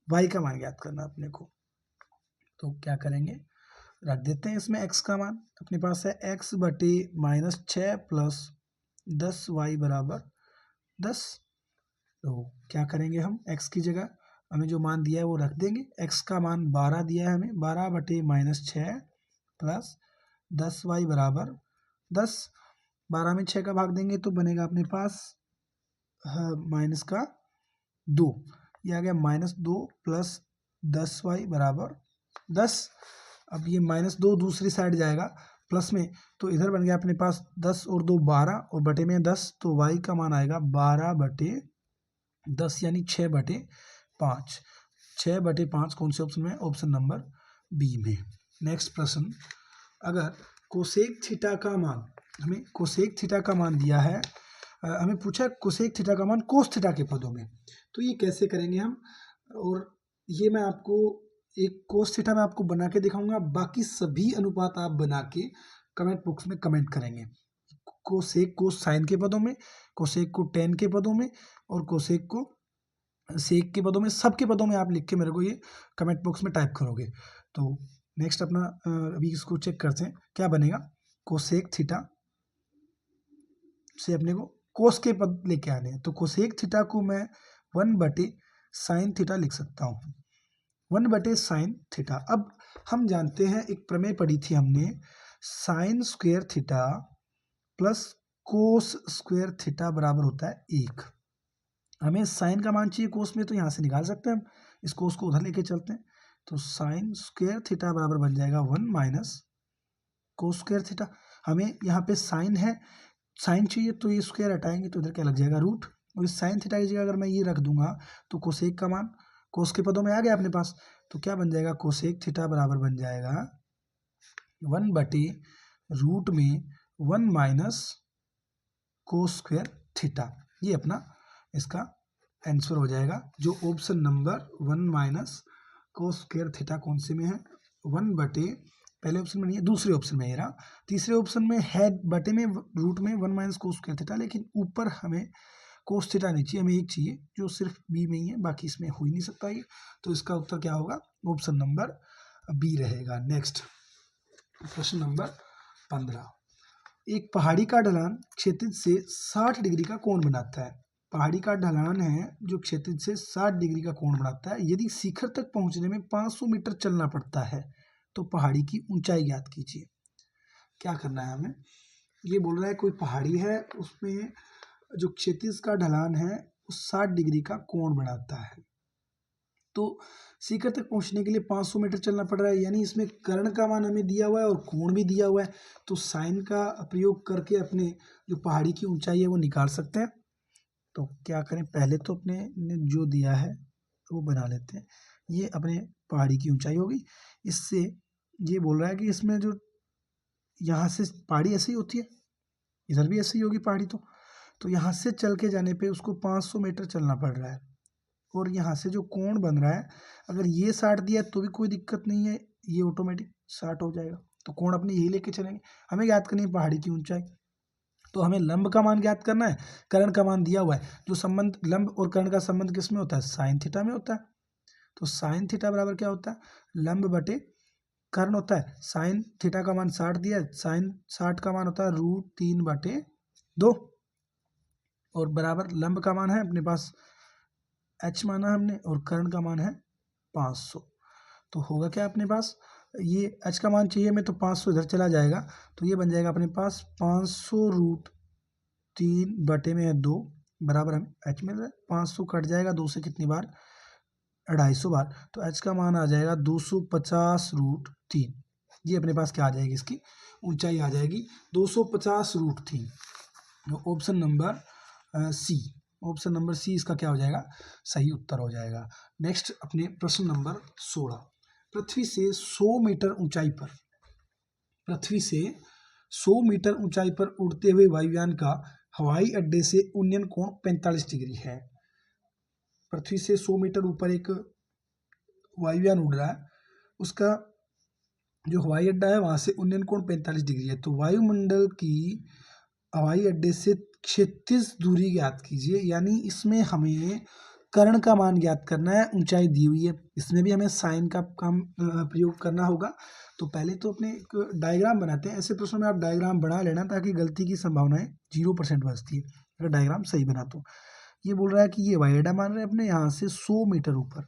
y का मान ज्ञात करना अपने को, तो क्या करेंगे, रख देते हैं इसमें x का मान, अपने पास है x बटे -6 प्लस 10y बराबर 10। तो क्या करेंगे हम, x की जगह हमें जो मान दिया है वो रख देंगे, x का मान 12 दिया है हमें, 12 बटे -6 प्लस 10y बराबर 10। 12 में 6 का भाग देंगे तो बनेगा अपने पास माइनस का 2, ये आ गया -2 प्लस 10y बराबर 10। अब ये -2 दूसरी साइड जाएगा प्लस में, तो इधर बन गया अपने पास 10 और 2 12 और बटे में 10, तो y का मान आएगा 12 बटे 10 यानी 6 बटे 5। 6 बटे 5 कौन से ऑप्शन में, ऑप्शन नंबर बी में। नेक्स्ट प्रश्न, अगर कोसेक थीटा का मान, हमें कोसेक थीटा का मान दिया है, हमें पूछा है कोसेक थीटा का मान कोस थीटा के पदों में, तो ये कैसे करेंगे हम, और ये मैं आपको एक कोस थीटा में आपको बना के दिखाऊंगा, बाकी सभी अनुपात आप बना के कमेंट बॉक्स में कमेंट करेंगे। कोसेक को साइन के पदों में, कोसेक को टेन के पदों में, और कोसेक को सेक के पदों में, सबके पदों में आप लिख के मेरे को ये कमेंट बॉक्स में टाइप करोगे। तो नेक्स्ट अपना अभी इसको चेक करते हैं क्या बनेगा। कोसेक थीटा से अपने को कोस के पद लेके आने हैं, तो कोसेक थीटा को मैं 1 बटे साइन थीटा लिख सकता हूँ, 1 बटे साइन थीटा। अब हम जानते हैं, एक प्रमेय पढ़ी थी हमने, sine square theta plus cos square theta बराबर होता है 1। हमें साइन का मान चाहिए कोस में, तो यहाँ से निकाल सकते हैं हम, इस कोस को उधर लेके चलते हैं, तो साइन स्क्वायर थीटा बराबर बन जाएगा 1 माइनस कोस स्क्वायर थीटा। हमें यहाँ पे साइन है, साइन चाहिए तो ये स्क्वायर हटाएंगे तो इधर क्या लग जाएगा रूट, और इस साइन थीटा की जगह अगर मैं ये रख दूंगा तो कोसेक का मान कोस के पदों में आ गया अपने पास, तो क्या बन जाएगा, कोसेक थीटा बराबर बन जाएगा 1 बटे रूट में 1 माइनस कोस स्क्वायर थीटा। ये अपना इसका आंसर हो जाएगा, जो option number 1 minus cos square theta कौन से में है, 1 बटे, पहले ऑप्शन में नहीं है, दूसरे ऑप्शन में, ये रहा, तीसरे ऑप्शन में है बटे में रूट में 1 माइनस कोस स्क्वायर थीटा, लेकिन ऊपर हमें कोस थीटा नहीं चाहिए, हमें एक चाहिए जो सिर्फ बी में ही है, बाकी इसमें हो ही नहीं सकता ये, तो इसका उत्तर क्या होगा, ऑप्शन नंबर बी रहेगा। नेक्स्ट प्रश्न नंबर 15, एक पहाड़ी का ढलान क्षैतिज से 60 डिग्री का कोण बनाता है। पहाड़ी का ढलान है जो क्षैतिज से 60 डिग्री का कोण बनाता है, यदि शिखर तक पहुंचने में 500 मीटर चलना पड़ता है तो पहाड़ी की ऊंचाई ज्ञात कीजिए। क्या करना है हमें, ये बोल रहा है कोई पहाड़ी है, उसमें जो क्षैतिज का ढलान है वो 60 डिग्री का कोण बनाता है, तो शिखर तक पहुंचने के लिए 500 मीटर चलना पड़ रहा है, यानी इसमें कर्ण का मान हमें दिया हुआ है और कोण भी दिया हुआ है, तो साइन का प्रयोग करके अपने जो पहाड़ी की ऊंचाई है वो निकाल सकते हैं। तो क्या करें, पहले तो अपने ने जो दिया है वो बना लेते हैं, ये अपने पहाड़ी की ऊंचाई होगी। इससे ये बोल रहा है कि इसमें जो यहाँ से पहाड़ी ऐसे ही होती है, इधर भी ऐसे ही होगी पहाड़ी, तो यहाँ से चल के जाने पे उसको 500 मीटर चलना पड़ रहा है, और यहाँ से जो कोण बन रहा है, अगर ये 60 दिया है तो भी कोई दिक्कत नहीं है, ये ऑटोमेटिक 60 हो जाएगा, तो कोण अपने यही लेके चलेंगे। हमें याद करनी है पहाड़ी की ऊंचाई, तो हमें लंब का मान ज्ञात करना है, कर्ण का मान दिया हुआ है। जो संबंध लंब और कर्ण का संबंध किस में होता है, साइन थीटा में होता है। तो साइन थीटा बराबर क्या होता है, लंब बटे कर्ण होता है। साइन थीटा का मान 60 दिया है, साइन 60 का मान होता है √3/2 और बराबर लंब का मान है अपने पास h माना हमने और कर्ण का मान है 500। तो होगा क्या अपने पास, ये h का मान चाहिए हमें तो 500 इधर चला जाएगा, तो ये बन जाएगा अपने पास 500√3/2 बराबर हमें h मिल रहा है। 500 कट जाएगा 2 से कितनी बार, 250 बार, तो h का मान आ जाएगा 250√3। ये अपने पास क्या आ जाएगी, इसकी ऊंचाई आ जाएगी 250√3। Option number C, option number C इसका क्या हो जाएगा, सही उत्तर हो जाएगा। नेक्स्ट अपने प्रश्न नंबर 16, पृथ्वी से 100 मीटर ऊंचाई पर, पृथ्वी से 100 मीटर ऊंचाई पर उड़ते हुए वायुयान का हवाई अड्डे से उन्नयन कोण 45 डिग्री है। पृथ्वी से 100 मीटर ऊपर एक वायुयान उड़ रहा है, उसका जो हवाई अड्डा है वहां से उन्नयन कोण 45 डिग्री है। तो वायुमंडल की हवाई अड्डे से क्षैतिज दूरी ज्ञात कीजिए, यानी इसमें हमें कर्ण का मान ज्ञात करना है, ऊंचाई दी हुई है, इसमें भी हमें साइन का काम प्रयोग करना होगा। तो पहले तो अपने एक डायग्राम बनाते हैं। ऐसे प्रश्नों में आप डायग्राम बना लेना ताकि गलती की संभावनाएं 0% बचती है अगर डायग्राम सही बना तो। ये बोल रहा है कि ये हवाई अड्डा मान रहे हैं अपने यहाँ से 100 मीटर ऊपर,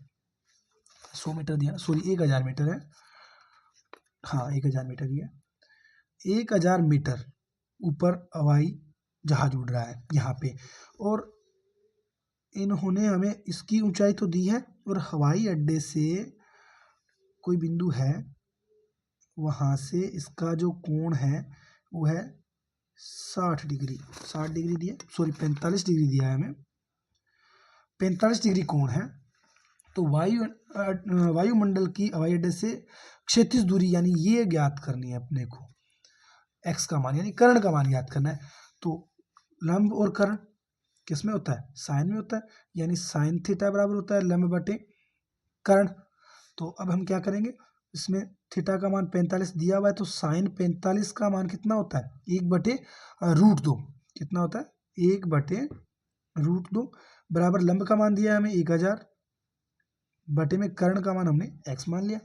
100 मीटर दिया, सॉरी 1000 मीटर है, हाँ 1000 मीटर ही है, 1000 मीटर ऊपर हवाई जहाज उड़ रहा है यहाँ पे, और इन्होंने हमें इसकी ऊंचाई तो दी है और हवाई अड्डे से कोई बिंदु है वहां से इसका जो कोण है वो है 60 डिग्री, 60 डिग्री दिया, सॉरी 45 डिग्री दिया है हमें, 45 डिग्री कोण है। तो वायुमंडल की हवाई अड्डे से क्षैतिज दूरी यानी ये ज्ञात करनी है अपने को, x का मान यानी कर्ण का मान ज्ञात करना है। तो लंब और कर्ण किस में होता है, साइन में होता है, यानी साइन थीटा बराबर होता है लंब बटे कर्ण। तो अब हम क्या करेंगे, इसमें थीटा का मान 45 दिया हुआ है, तो साइन 45 का मान कितना होता है, 1/√2, कितना होता है 1/√2 बराबर लंब का मान दिया है हमें 1000 बटे में कर्ण का मान हमने x मान लिया।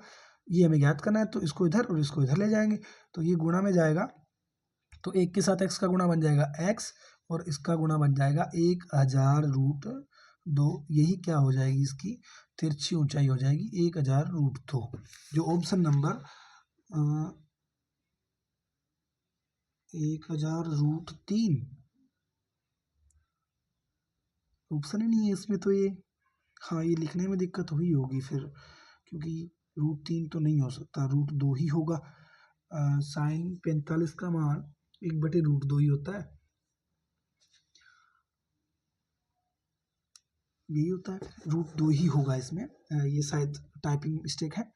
ये हमें ज्ञात करना है, तो इसको इधर और इसको इधर ले जाएंगे, तो ये गुणा में जाएगा, तो 1 के साथ x का गुणा बन जाएगा x और इसका गुणा बन जाएगा 1000√2। यही क्या हो जाएगी, इसकी तिरछी ऊंचाई हो जाएगी 1000√2। जो ऑप्शन नंबर 1000√3 ऑप्शन ही नहीं है इसमें, तो ये हाँ ये लिखने में दिक्कत हुई होगी फिर, क्योंकि √3 तो नहीं हो सकता, √2 ही होगा। साइन 45 का मान 1/√2 ही होता है, यही होता है, √2 ही होगा इसमें। ये शायद टाइपिंग मिस्टेक है,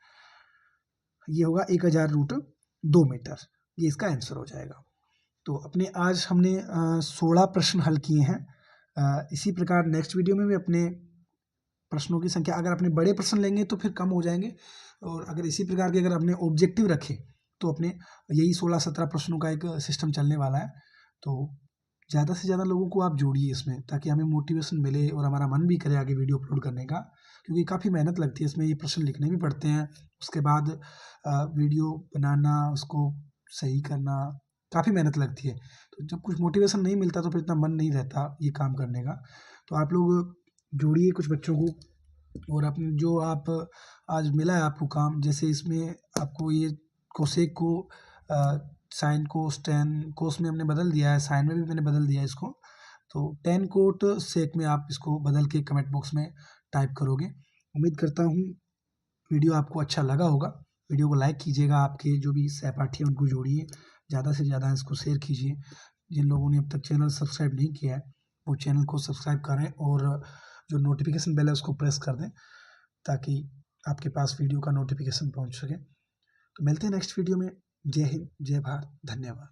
ये होगा 1000√2 मीटर, ये इसका आंसर हो जाएगा। तो अपने आज हमने 16 प्रश्न हल किए हैं। इसी प्रकार नेक्स्ट वीडियो में भी अपने प्रश्नों की संख्या, अगर अपने बड़े प्रश्न लेंगे तो फिर कम हो जाएंगे, और अगर इसी प्रकार के अगर अपने ऑब्जेक्टिव रखें तो अपने यही 16-17 प्रश्नों का एक सिस्टम चलने वाला है। तो ज़्यादा से ज़्यादा लोगों को आप जोड़िए इसमें, ताकि हमें मोटिवेशन मिले और हमारा मन भी करे आगे वीडियो अपलोड करने का, क्योंकि काफ़ी मेहनत लगती है इसमें, ये प्रश्न लिखने भी पड़ते हैं, उसके बाद वीडियो बनाना, उसको सही करना, काफ़ी मेहनत लगती है। तो जब कुछ मोटिवेशन नहीं मिलता तो फिर इतना मन नहीं रहता ये काम करने का। तो आप लोग जोड़िए कुछ बच्चों को, और अपने जो आप आज मिला है आपको काम, जैसे इसमें आपको ये कोसेक को साइन कोस टेन कोस में हमने बदल दिया है, साइन में भी मैंने बदल दिया है इसको, तो टेन कोट सेक में आप इसको बदल के कमेंट बॉक्स में टाइप करोगे। उम्मीद करता हूँ वीडियो आपको अच्छा लगा होगा। वीडियो को लाइक कीजिएगा, आपके जो भी सहपाठी हैं उनको जोड़िए, ज़्यादा से ज़्यादा इसको शेयर कीजिए। जिन लोगों ने अब तक चैनल सब्सक्राइब नहीं किया है वो चैनल को सब्सक्राइब करें, और जो नोटिफिकेशन बेल है उसको प्रेस कर दें, ताकि आपके पास वीडियो का नोटिफिकेशन पहुंच सके। तो मिलते हैं नेक्स्ट वीडियो में। जय हिंद, जय भारत, धन्यवाद।